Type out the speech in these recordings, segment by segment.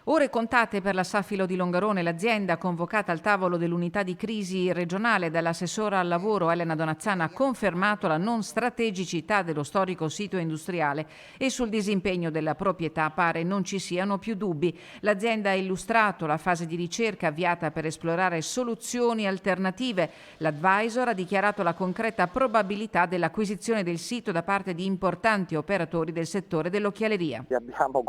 Ore contate per la Safilo di Longarone, l'azienda convocata al tavolo dell'unità di crisi regionale dall'assessora al lavoro Elena Donazzana ha confermato la non strategicità dello storico sito industriale e sul disimpegno della proprietà pare non ci siano più dubbi. L'azienda ha illustrato la fase di ricerca avviata per esplorare soluzioni alternative. L'advisor ha dichiarato la concreta probabilità dell'acquisizione del sito da parte di importanti operatori del settore dell'occhialeria. Abbiamo,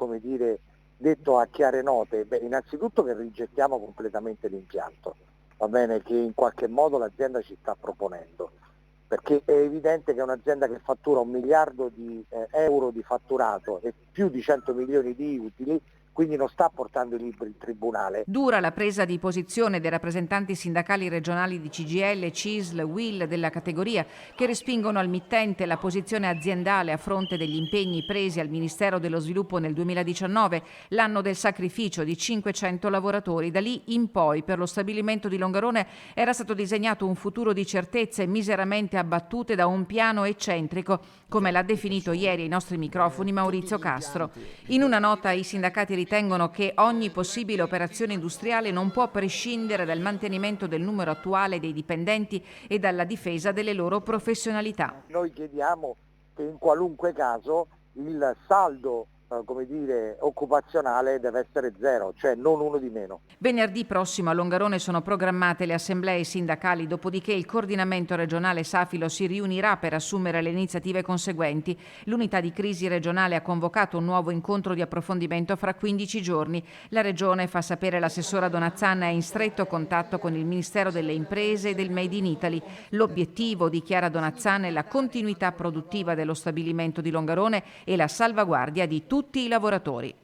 detto a chiare note, innanzitutto che rigettiamo completamente l'impianto, va bene, che in qualche modo l'azienda ci sta proponendo, perché è evidente che è un'azienda che fattura 1 miliardo di euro di fatturato e più di 100 milioni di utili, quindi non sta portando i libri in tribunale. Dura la presa di posizione dei rappresentanti sindacali regionali di CGIL, CISL, UIL della categoria, che respingono al mittente la posizione aziendale a fronte degli impegni presi al Ministero dello Sviluppo nel 2019, l'anno del sacrificio di 500 lavoratori. Da lì in poi per lo stabilimento di Longarone era stato disegnato un futuro di certezze miseramente abbattute da un piano eccentrico, come l'ha definito ieri ai nostri microfoni Maurizio Castro. In una nota i sindacati ritengono che ogni possibile operazione industriale non può prescindere dal mantenimento del numero attuale dei dipendenti e dalla difesa delle loro professionalità. Noi chiediamo che in qualunque caso il saldo occupazionale deve essere zero, cioè non uno di meno. Venerdì prossimo a Longarone sono programmate le assemblee sindacali, dopodiché il coordinamento regionale Safilo si riunirà per assumere le iniziative conseguenti. L'unità di crisi regionale ha convocato un nuovo incontro di approfondimento fra 15 giorni. La regione, fa sapere l'assessora Donazzana, è in stretto contatto con il Ministero delle Imprese e del Made in Italy. L'obiettivo, dichiara Donazzana, è la continuità produttiva dello stabilimento di Longarone e la salvaguardia di tutti i lavoratori.